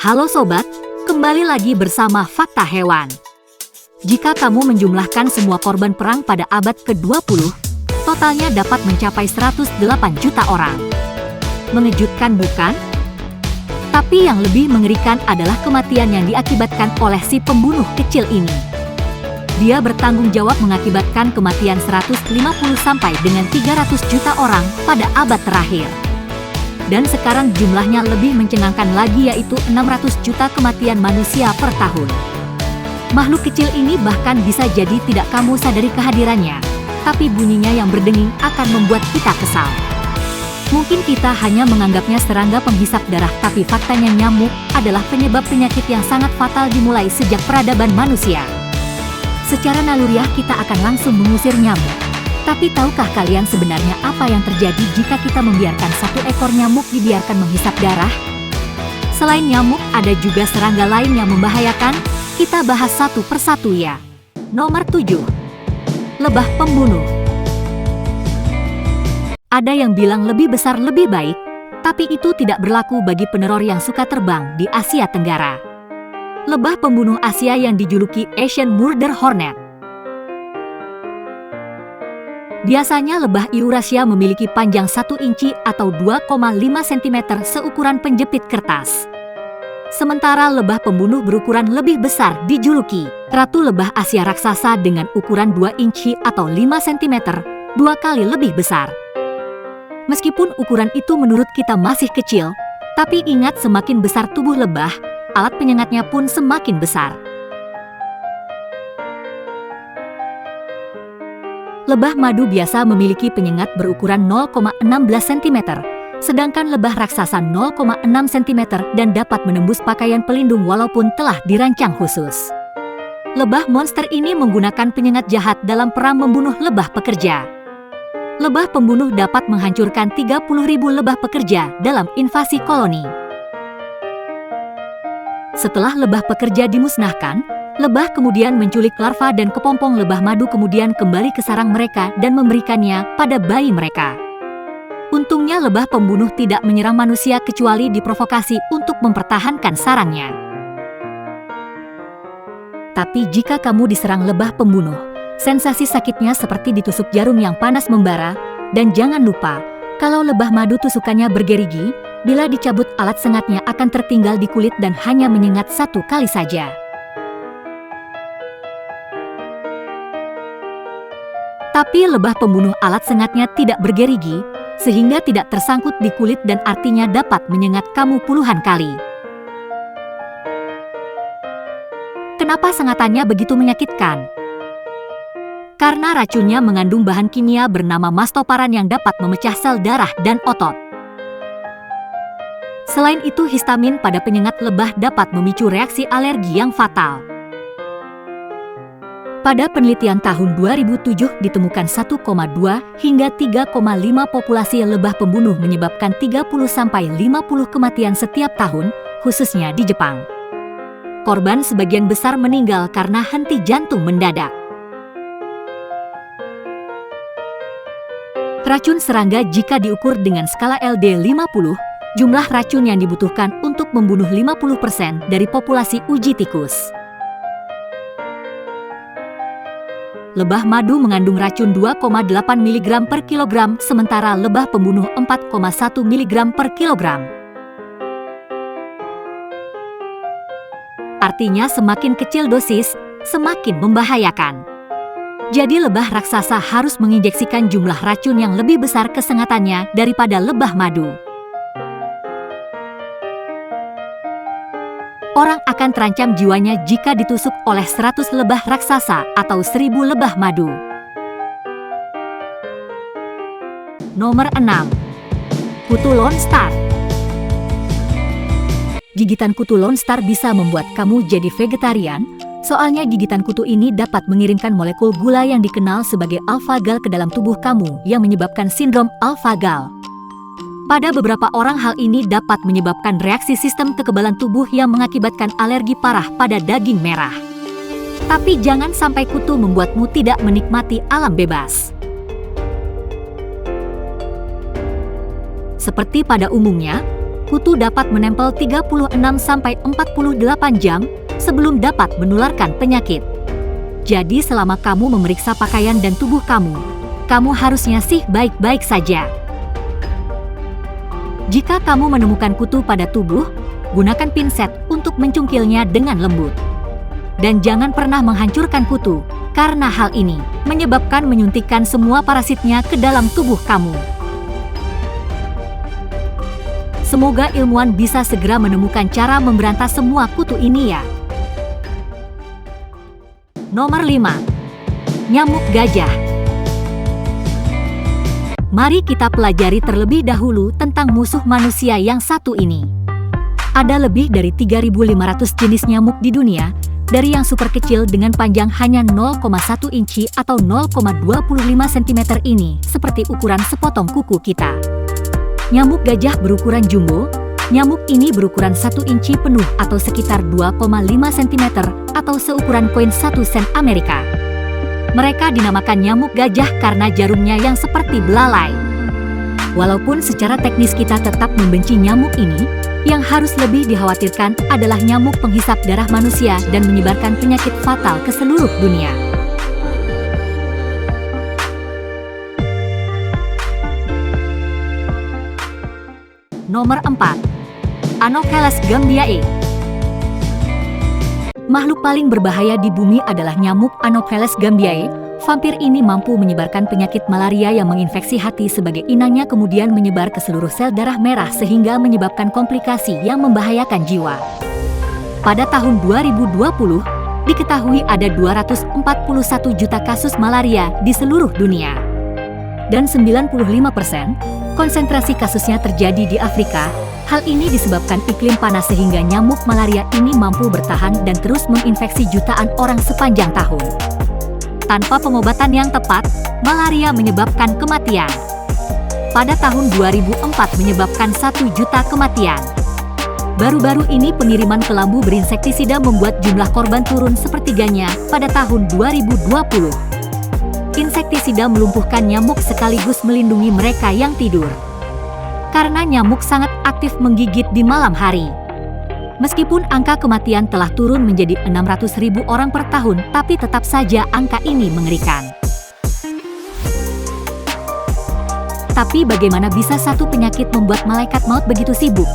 Halo sobat, kembali lagi bersama Fakta Hewan. Jika kamu menjumlahkan semua korban perang pada abad ke-20, totalnya dapat mencapai 108 juta orang. Mengejutkan bukan? Tapi yang lebih mengerikan adalah kematian yang diakibatkan oleh si pembunuh kecil ini. Dia bertanggung jawab mengakibatkan kematian 150 sampai dengan 300 juta orang pada abad terakhir. Dan sekarang jumlahnya lebih mencengangkan lagi, yaitu 600 juta kematian manusia per tahun. Makhluk kecil ini bahkan bisa jadi tidak kamu sadari kehadirannya, tapi bunyinya yang berdenging akan membuat kita kesal. Mungkin kita hanya menganggapnya serangga penghisap darah, tapi faktanya nyamuk adalah penyebab penyakit yang sangat fatal dimulai sejak peradaban manusia. Secara naluriah kita akan langsung mengusir nyamuk. Tapi tahukah kalian sebenarnya apa yang terjadi jika kita membiarkan satu ekor nyamuk dibiarkan menghisap darah? Selain nyamuk, ada juga serangga lain yang membahayakan. Kita bahas satu persatu ya. Nomor 7. Lebah pembunuh. Ada yang bilang lebih besar lebih baik, tapi itu tidak berlaku bagi peneror yang suka terbang di Asia Tenggara. Lebah pembunuh Asia yang dijuluki Asian Murder Hornet. Biasanya lebah Eurasia memiliki panjang 1 inci atau 2,5 cm seukuran penjepit kertas. Sementara lebah pembunuh berukuran lebih besar dijuluki Ratu Lebah Asia Raksasa dengan ukuran 2 inci atau 5 cm, 2 kali lebih besar. Meskipun ukuran itu menurut kita masih kecil, tapi ingat semakin besar tubuh lebah, alat penyengatnya pun semakin besar. Lebah madu biasa memiliki penyengat berukuran 0,16 cm, sedangkan lebah raksasa 0,6 cm dan dapat menembus pakaian pelindung walaupun telah dirancang khusus. Lebah monster ini menggunakan penyengat jahat dalam perang membunuh lebah pekerja. Lebah pembunuh dapat menghancurkan 30.000 lebah pekerja dalam invasi koloni. Setelah lebah pekerja dimusnahkan, lebah kemudian menculik larva dan kepompong lebah madu, kemudian kembali ke sarang mereka dan memberikannya pada bayi mereka. Untungnya lebah pembunuh tidak menyerang manusia kecuali diprovokasi untuk mempertahankan sarangnya. Tapi jika kamu diserang lebah pembunuh, sensasi sakitnya seperti ditusuk jarum yang panas membara, dan jangan lupa, kalau lebah madu tusukannya bergerigi, bila dicabut alat sengatnya akan tertinggal di kulit dan hanya menyengat 1 kali saja. Tapi lebah pembunuh alat sengatnya tidak bergerigi, sehingga tidak tersangkut di kulit dan artinya dapat menyengat kamu puluhan kali. Kenapa sengatannya begitu menyakitkan? Karena racunnya mengandung bahan kimia bernama mastoparan yang dapat memecah sel darah dan otot. Selain itu, histamin pada penyengat lebah dapat memicu reaksi alergi yang fatal. Pada penelitian tahun 2007 ditemukan 1,2 hingga 3,5 populasi lebah pembunuh menyebabkan 30-50 kematian setiap tahun, khususnya di Jepang. Korban sebagian besar meninggal karena henti jantung mendadak. Racun serangga jika diukur dengan skala LD50, jumlah racun yang dibutuhkan untuk membunuh 50% dari populasi uji tikus. Lebah madu mengandung racun 2,8 mg per kilogram, sementara lebah pembunuh 4,1 mg per kilogram. Artinya semakin kecil dosis, semakin membahayakan. Jadi lebah raksasa harus menginjeksikan jumlah racun yang lebih besar kesengatannya daripada lebah madu. Orang akan terancam jiwanya jika ditusuk oleh 100 lebah raksasa atau 1000 lebah madu. Nomor 6. Kutu Lone Star. Gigitan kutu Lone Star bisa membuat kamu jadi vegetarian, soalnya gigitan kutu ini dapat mengirimkan molekul gula yang dikenal sebagai alpha-gal ke dalam tubuh kamu yang menyebabkan sindrom alpha-gal. Pada beberapa orang hal ini dapat menyebabkan reaksi sistem kekebalan tubuh yang mengakibatkan alergi parah pada daging merah. Tapi jangan sampai kutu membuatmu tidak menikmati alam bebas. Seperti pada umumnya, kutu dapat menempel 36-48 jam sebelum dapat menularkan penyakit. Jadi selama kamu memeriksa pakaian dan tubuh kamu harusnya sih baik-baik saja. Jika kamu menemukan kutu pada tubuh, gunakan pinset untuk mencungkilnya dengan lembut. Dan jangan pernah menghancurkan kutu, karena hal ini menyebabkan menyuntikkan semua parasitnya ke dalam tubuh kamu. Semoga ilmuwan bisa segera menemukan cara memberantas semua kutu ini ya. Nomor 5. Nyamuk gajah. Mari kita pelajari terlebih dahulu tentang musuh manusia yang satu ini. Ada lebih dari 3.500 jenis nyamuk di dunia, dari yang super kecil dengan panjang hanya 0,1 inci atau 0,25 cm ini, seperti ukuran sepotong kuku kita. Nyamuk gajah berukuran jumbo. Nyamuk ini berukuran 1 inci penuh atau sekitar 2,5 cm atau seukuran koin 1 sen Amerika. Mereka dinamakan nyamuk gajah karena jarumnya yang seperti belalai. Walaupun secara teknis kita tetap membenci nyamuk ini, yang harus lebih dikhawatirkan adalah nyamuk penghisap darah manusia dan menyebarkan penyakit fatal ke seluruh dunia. Nomor 4. Anopheles gambiae. Makhluk paling berbahaya di bumi adalah nyamuk Anopheles gambiae. Vampir ini mampu menyebarkan penyakit malaria yang menginfeksi hati sebagai inangnya kemudian menyebar ke seluruh sel darah merah sehingga menyebabkan komplikasi yang membahayakan jiwa. Pada tahun 2020, diketahui ada 241 juta kasus malaria di seluruh dunia. Dan 95% konsentrasi kasusnya terjadi di Afrika. Hal ini disebabkan iklim panas sehingga nyamuk malaria ini mampu bertahan dan terus menginfeksi jutaan orang sepanjang tahun. Tanpa pengobatan yang tepat, malaria menyebabkan kematian. Pada tahun 2004 menyebabkan 1 juta kematian. Baru-baru ini pengiriman ke lambu berinsektisida membuat jumlah korban turun sepertiganya pada tahun 2020. Insektisida melumpuhkan nyamuk sekaligus melindungi mereka yang tidur. Karena nyamuk sangat aktif menggigit di malam hari. Meskipun angka kematian telah turun menjadi 600.000 orang per tahun, tapi tetap saja angka ini mengerikan. Tapi bagaimana bisa satu penyakit membuat malaikat maut begitu sibuk?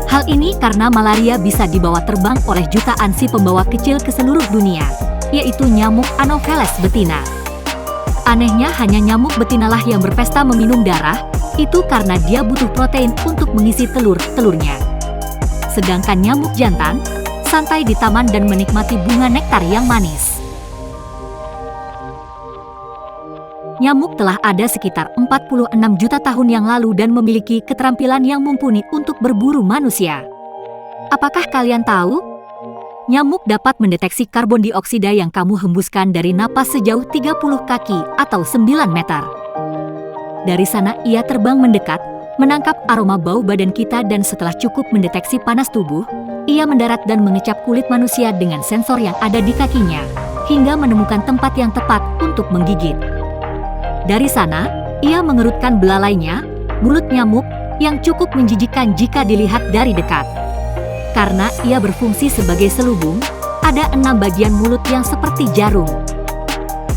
Hal ini karena malaria bisa dibawa terbang oleh jutaan si pembawa kecil ke seluruh dunia, yaitu nyamuk Anopheles betina. Anehnya hanya nyamuk betinalah yang berpesta meminum darah, itu karena dia butuh protein untuk mengisi telur-telurnya. Sedangkan nyamuk jantan, santai di taman dan menikmati bunga nektar yang manis. Nyamuk telah ada sekitar 46 juta tahun yang lalu dan memiliki keterampilan yang mumpuni untuk berburu manusia. Apakah kalian tahu? Nyamuk dapat mendeteksi karbon dioksida yang kamu hembuskan dari napas sejauh 30 kaki atau 9 meter. Dari sana ia terbang mendekat, menangkap aroma bau badan kita dan setelah cukup mendeteksi panas tubuh, ia mendarat dan mengecap kulit manusia dengan sensor yang ada di kakinya, hingga menemukan tempat yang tepat untuk menggigit. Dari sana, ia mengerutkan belalainya, mulut nyamuk, yang cukup menjijikkan jika dilihat dari dekat. Karena ia berfungsi sebagai selubung, ada 6 bagian mulut yang seperti jarum.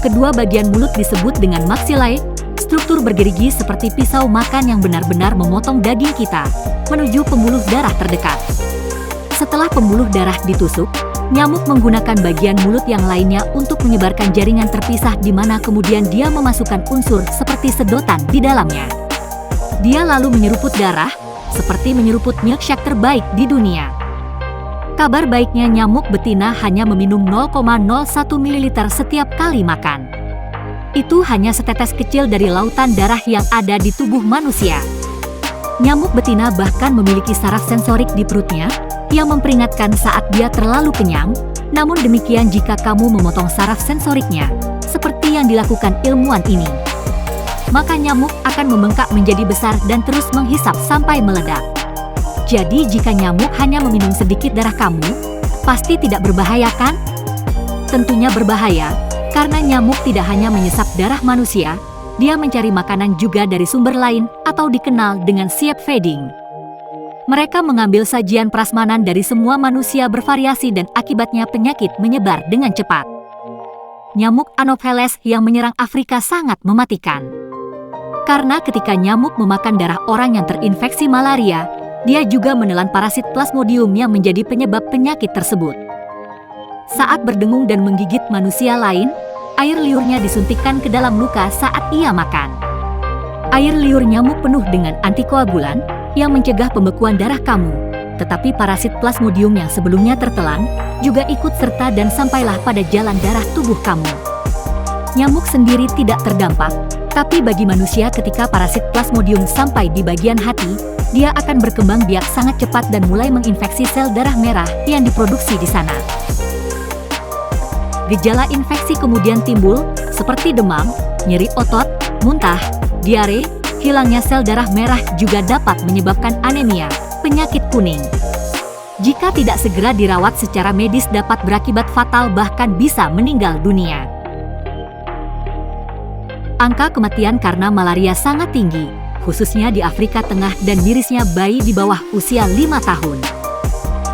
Kedua bagian mulut disebut dengan maxillae, struktur bergerigi seperti pisau makan yang benar-benar memotong daging kita, menuju pembuluh darah terdekat. Setelah pembuluh darah ditusuk, nyamuk menggunakan bagian mulut yang lainnya untuk menyebarkan jaringan terpisah di mana kemudian dia memasukkan unsur seperti sedotan di dalamnya. Dia lalu menyeruput darah, seperti menyeruput milkshake terbaik di dunia. Kabar baiknya nyamuk betina hanya meminum 0,01 ml setiap kali makan. Itu hanya setetes kecil dari lautan darah yang ada di tubuh manusia. Nyamuk betina bahkan memiliki saraf sensorik di perutnya, yang memperingatkan saat dia terlalu kenyang, namun demikian jika kamu memotong saraf sensoriknya, seperti yang dilakukan ilmuwan ini, maka nyamuk akan membengkak menjadi besar dan terus menghisap sampai meledak. Jadi jika nyamuk hanya meminum sedikit darah kamu, pasti tidak berbahaya kan? Tentunya berbahaya, karena nyamuk tidak hanya menyesap darah manusia, dia mencari makanan juga dari sumber lain atau dikenal dengan sheep feeding. Mereka mengambil sajian prasmanan dari semua manusia bervariasi dan akibatnya penyakit menyebar dengan cepat. Nyamuk Anopheles yang menyerang Afrika sangat mematikan. Karena ketika nyamuk memakan darah orang yang terinfeksi malaria, dia juga menelan parasit Plasmodium yang menjadi penyebab penyakit tersebut. Saat berdengung dan menggigit manusia lain, air liurnya disuntikkan ke dalam luka saat ia makan. Air liur nyamuk penuh dengan antikoagulan yang mencegah pembekuan darah kamu, tetapi parasit Plasmodium yang sebelumnya tertelan juga ikut serta dan sampailah pada jalan darah tubuh kamu. Nyamuk sendiri tidak terdampak, tapi bagi manusia ketika parasit Plasmodium sampai di bagian hati, dia akan berkembang biak sangat cepat dan mulai menginfeksi sel darah merah yang diproduksi di sana. Gejala infeksi kemudian timbul, seperti demam, nyeri otot, muntah, diare, hilangnya sel darah merah juga dapat menyebabkan anemia, penyakit kuning. Jika tidak segera dirawat secara medis dapat berakibat fatal bahkan bisa meninggal dunia. Angka kematian karena malaria sangat tinggi, khususnya di Afrika Tengah dan mirisnya bayi di bawah usia 5 tahun.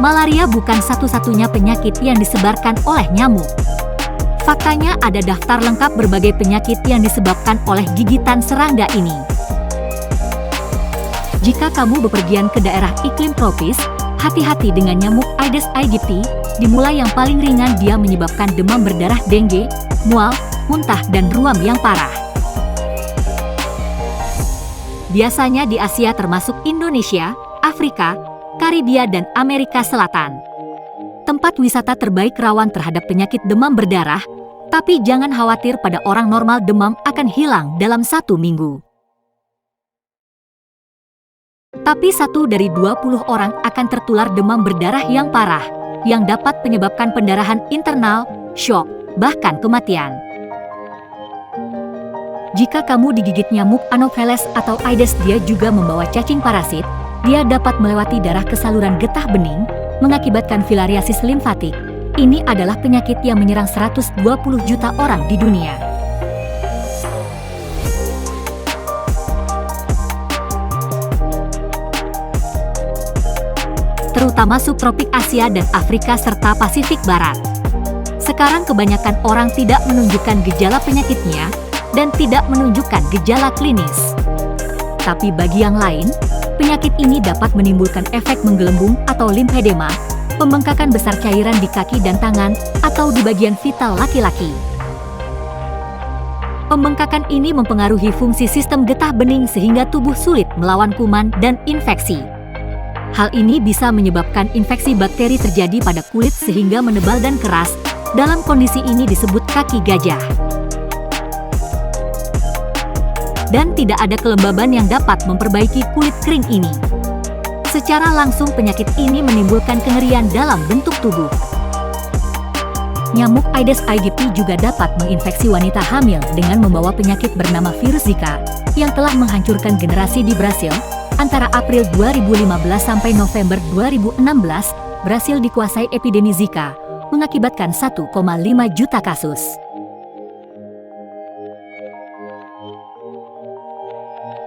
Malaria bukan satu-satunya penyakit yang disebarkan oleh nyamuk. Faktanya ada daftar lengkap berbagai penyakit yang disebabkan oleh gigitan serangga ini. Jika kamu bepergian ke daerah iklim tropis, hati-hati dengan nyamuk Aedes aegypti. Dimulai yang paling ringan, dia menyebabkan demam berdarah, dengue, mual, muntah, dan ruam yang parah. Biasanya di Asia termasuk Indonesia, Afrika, Karibia, dan Amerika Selatan. Tempat wisata terbaik rawan terhadap penyakit demam berdarah, tapi jangan khawatir, pada orang normal demam akan hilang dalam 1 minggu. Tapi 1 dari 20 orang akan tertular demam berdarah yang parah, yang dapat menyebabkan pendarahan internal, shock, bahkan kematian. Jika kamu digigit nyamuk Anopheles atau Aedes, dia juga membawa cacing parasit. Dia dapat melewati darah ke saluran getah bening, mengakibatkan filariasis limfatik. Ini adalah penyakit yang menyerang 120 juta orang di dunia. Terutama subtropik Asia dan Afrika serta Pasifik Barat. Sekarang kebanyakan orang tidak menunjukkan gejala penyakitnya dan tidak menunjukkan gejala klinis. Tapi bagi yang lain, penyakit ini dapat menimbulkan efek menggelembung atau limfedema, pembengkakan besar cairan di kaki dan tangan, atau di bagian vital laki-laki. Pembengkakan ini mempengaruhi fungsi sistem getah bening sehingga tubuh sulit melawan kuman dan infeksi. Hal ini bisa menyebabkan infeksi bakteri terjadi pada kulit sehingga menebal dan keras. Dalam kondisi ini disebut kaki gajah. Dan tidak ada kelembaban yang dapat memperbaiki kulit kering ini. Secara langsung penyakit ini menimbulkan kengerian dalam bentuk tubuh. Nyamuk Aedes aegypti juga dapat menginfeksi wanita hamil dengan membawa penyakit bernama virus Zika yang telah menghancurkan generasi di Brasil. Antara April 2015 sampai November 2016, Brasil dikuasai epidemi Zika, mengakibatkan 1,5 juta kasus.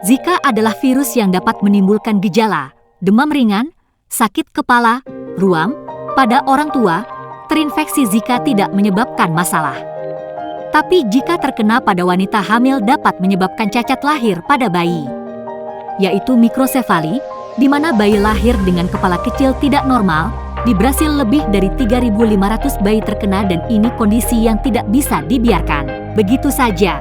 Zika adalah virus yang dapat menimbulkan gejala demam ringan, sakit kepala, ruam. Pada orang tua, terinfeksi Zika tidak menyebabkan masalah. Tapi jika terkena pada wanita hamil dapat menyebabkan cacat lahir pada bayi, yaitu mikrosefali, di mana bayi lahir dengan kepala kecil tidak normal. Di Brasil lebih dari 3.500 bayi terkena dan ini kondisi yang tidak bisa dibiarkan begitu saja.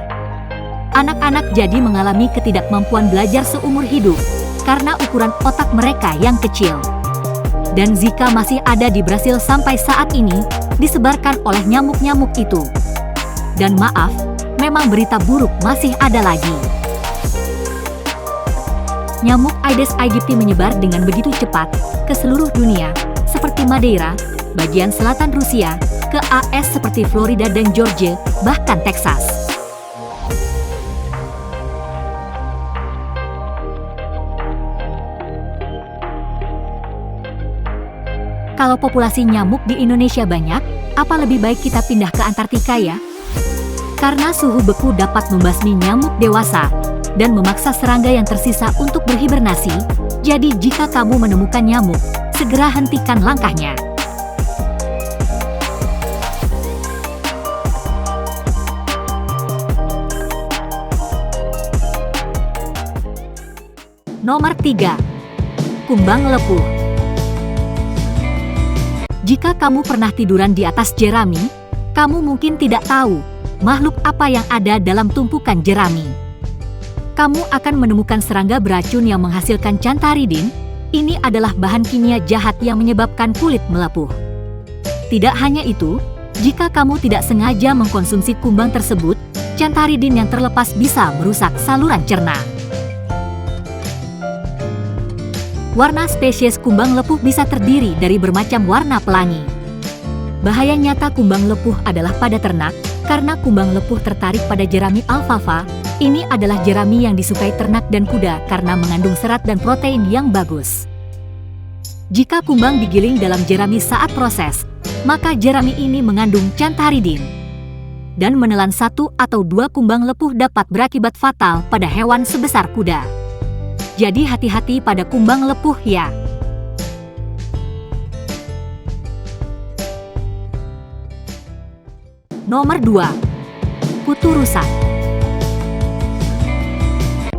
Anak-anak jadi mengalami ketidakmampuan belajar seumur hidup karena ukuran otak mereka yang kecil. Dan Zika masih ada di Brasil sampai saat ini, disebarkan oleh nyamuk-nyamuk itu. Dan maaf, memang berita buruk masih ada lagi. Nyamuk Aedes aegypti menyebar dengan begitu cepat ke seluruh dunia, seperti Madeira, bagian selatan Rusia, ke AS seperti Florida dan Georgia, bahkan Texas. Kalau populasi nyamuk di Indonesia banyak, apa lebih baik kita pindah ke Antartika ya? Karena suhu beku dapat membasmi nyamuk dewasa dan memaksa serangga yang tersisa untuk berhibernasi, Jadi jika kamu menemukan nyamuk, segera hentikan langkahnya. Nomor 3. Kumbang lepuh. Jika kamu pernah tiduran di atas jerami, kamu mungkin tidak tahu makhluk apa yang ada dalam tumpukan jerami. Kamu akan menemukan serangga beracun yang menghasilkan cantaridin. Ini adalah bahan kimia jahat yang menyebabkan kulit melepuh. Tidak hanya itu, jika kamu tidak sengaja mengkonsumsi kumbang tersebut, cantaridin yang terlepas bisa merusak saluran cerna. Warna spesies kumbang lepuh bisa terdiri dari bermacam warna pelangi. Bahaya nyata kumbang lepuh adalah pada ternak, karena kumbang lepuh tertarik pada jerami alfalfa. Ini adalah jerami yang disukai ternak dan kuda karena mengandung serat dan protein yang bagus. Jika kumbang digiling dalam jerami saat proses, maka jerami ini mengandung cantaridin. Dan menelan 1 atau 2 kumbang lepuh dapat berakibat fatal pada hewan sebesar kuda. Jadi hati-hati pada kumbang lepuh ya. Nomor 2. Kutu rusak.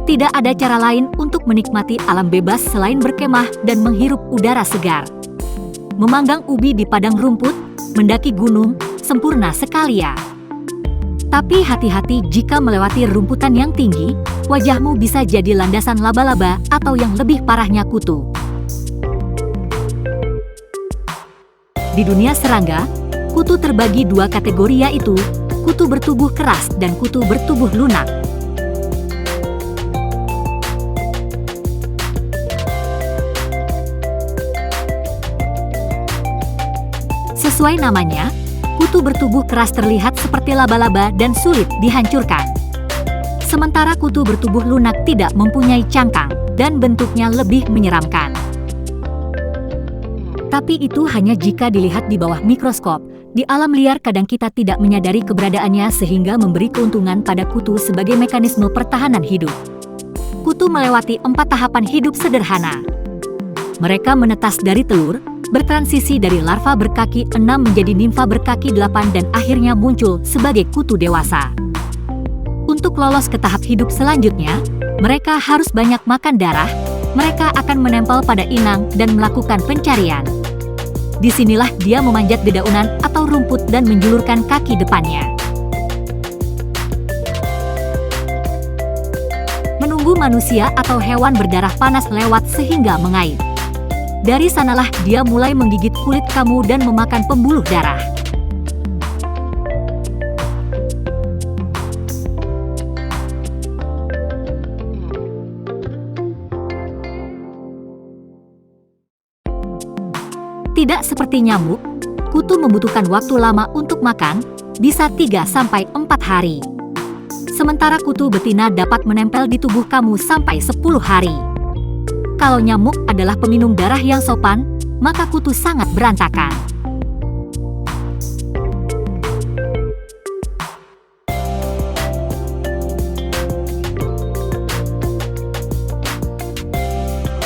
Tidak ada cara lain untuk menikmati alam bebas selain berkemah dan menghirup udara segar. Memanggang ubi di padang rumput, mendaki gunung, sempurna sekali ya. Tapi hati-hati jika melewati rumputan yang tinggi, wajahmu bisa jadi landasan laba-laba atau yang lebih parahnya kutu. Di dunia serangga, kutu terbagi 2 kategori, yaitu kutu bertubuh keras dan kutu bertubuh lunak. Sesuai namanya, kutu bertubuh keras terlihat seperti laba-laba dan sulit dihancurkan. Sementara kutu bertubuh lunak tidak mempunyai cangkang dan bentuknya lebih menyeramkan. Tapi itu hanya jika dilihat di bawah mikroskop. Di alam liar kadang kita tidak menyadari keberadaannya sehingga memberi keuntungan pada kutu sebagai mekanisme pertahanan hidup. Kutu melewati 4 tahapan hidup sederhana. Mereka menetas dari telur, bertransisi dari larva berkaki 6 menjadi nimfa berkaki 8 dan akhirnya muncul sebagai kutu dewasa. Untuk lolos ke tahap hidup selanjutnya, mereka harus banyak makan darah. Mereka akan menempel pada inang dan melakukan pencarian. Disinilah dia memanjat dedaunan atau rumput dan menjulurkan kaki depannya. Menunggu manusia atau hewan berdarah panas lewat sehingga mengait. Dari sanalah dia mulai menggigit kulit kamu dan memakan pembuluh darah. Tidak seperti nyamuk, kutu membutuhkan waktu lama untuk makan, bisa 3-4 hari. Sementara kutu betina dapat menempel di tubuh kamu sampai 10 hari. Kalau nyamuk adalah peminum darah yang sopan, maka kutu sangat berantakan.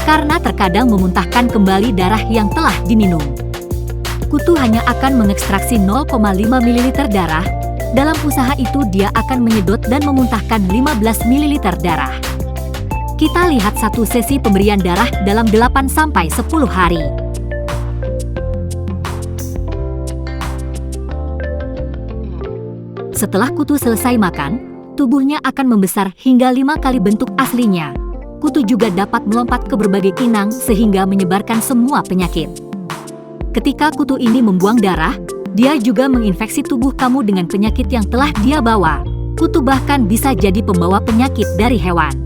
Karena terkadang memuntahkan kembali darah yang telah diminum. Kutu hanya akan mengekstraksi 0,5 ml darah. Dalam usaha itu dia akan menyedot dan memuntahkan 15 ml darah. Kita lihat satu sesi pemberian darah dalam 8-10 hari. Setelah kutu selesai makan, tubuhnya akan membesar hingga 5 kali bentuk aslinya. Kutu juga dapat melompat ke berbagai inang sehingga menyebarkan semua penyakit. Ketika kutu ini membuang darah, dia juga menginfeksi tubuh kamu dengan penyakit yang telah dia bawa. Kutu bahkan bisa jadi pembawa penyakit dari hewan.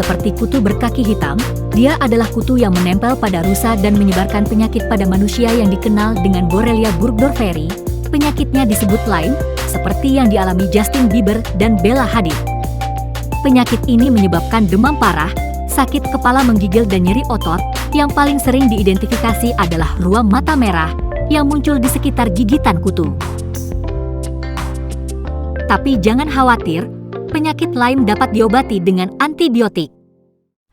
Seperti kutu berkaki hitam, dia adalah kutu yang menempel pada rusa dan menyebarkan penyakit pada manusia yang dikenal dengan Borrelia burgdorferi. Penyakitnya disebut Lyme, seperti yang dialami Justin Bieber dan Bella Hadid. Penyakit ini menyebabkan demam parah, sakit kepala menggigil dan nyeri otot. Yang paling sering diidentifikasi adalah ruam mata merah yang muncul di sekitar gigitan kutu. Tapi jangan khawatir, penyakit Lyme dapat diobati dengan antibiotik.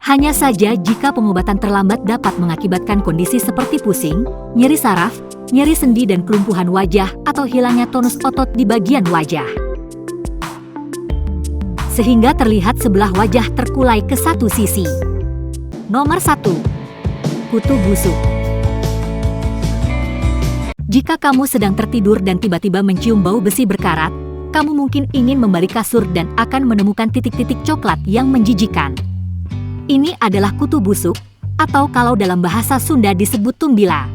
Hanya saja jika pengobatan terlambat dapat mengakibatkan kondisi seperti pusing, nyeri saraf, nyeri sendi dan kelumpuhan wajah atau hilangnya tonus otot di bagian wajah. Sehingga terlihat sebelah wajah terkulai ke satu sisi. Nomor 1. Kutu busuk. Jika kamu sedang tertidur dan tiba-tiba mencium bau besi berkarat, kamu mungkin ingin membalik kasur dan akan menemukan titik-titik coklat yang menjijikan. Ini adalah kutu busuk, atau kalau dalam bahasa Sunda disebut tumbila.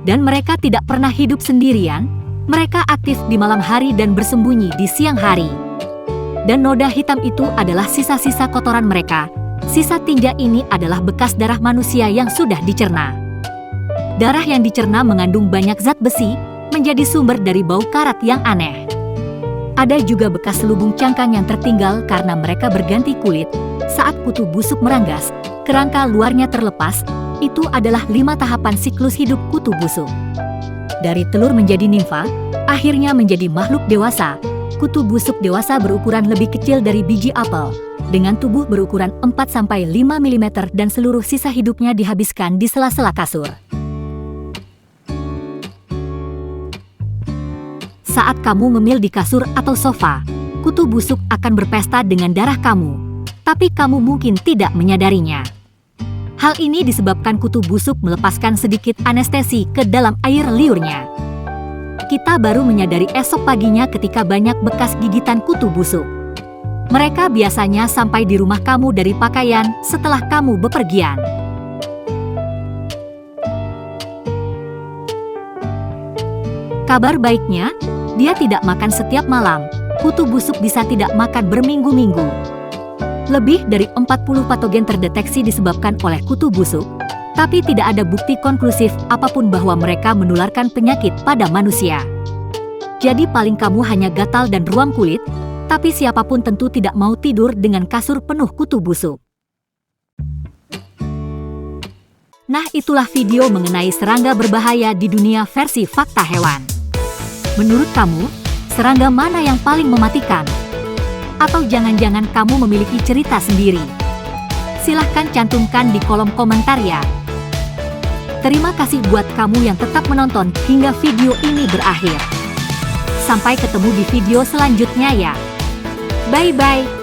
Dan mereka tidak pernah hidup sendirian, mereka aktif di malam hari dan bersembunyi di siang hari. Dan noda hitam itu adalah sisa-sisa kotoran mereka. Sisa tinja ini adalah bekas darah manusia yang sudah dicerna. Darah yang dicerna mengandung banyak zat besi, menjadi sumber dari bau karat yang aneh. Ada juga bekas selubung cangkang yang tertinggal karena mereka berganti kulit. Saat kutu busuk meranggas, kerangka luarnya terlepas. Itu adalah 5 tahapan siklus hidup kutu busuk. Dari telur menjadi nimfa, akhirnya menjadi makhluk dewasa. Kutu busuk dewasa berukuran lebih kecil dari biji apel, dengan tubuh berukuran 4-5 mm dan seluruh sisa hidupnya dihabiskan di sela-sela kasur. Saat kamu ngemil di kasur atau sofa, kutu busuk akan berpesta dengan darah kamu, tapi kamu mungkin tidak menyadarinya. Hal ini disebabkan kutu busuk melepaskan sedikit anestesi ke dalam air liurnya. Kita baru menyadari esok paginya ketika banyak bekas gigitan kutu busuk. Mereka biasanya sampai di rumah kamu dari pakaian setelah kamu bepergian. Kabar baiknya, dia tidak makan setiap malam. Kutu busuk bisa tidak makan berminggu-minggu. Lebih dari 40 patogen terdeteksi disebabkan oleh kutu busuk, tapi tidak ada bukti konklusif apapun bahwa mereka menularkan penyakit pada manusia. Jadi paling kamu hanya gatal dan ruam kulit, tapi siapapun tentu tidak mau tidur dengan kasur penuh kutu busuk. Nah, itulah video mengenai serangga berbahaya di dunia versi fakta hewan. Menurut kamu, serangga mana yang paling mematikan? Atau jangan-jangan kamu memiliki cerita sendiri? Silahkan cantumkan di kolom komentar ya. Terima kasih buat kamu yang tetap menonton hingga video ini berakhir. Sampai ketemu di video selanjutnya ya. Bye-bye.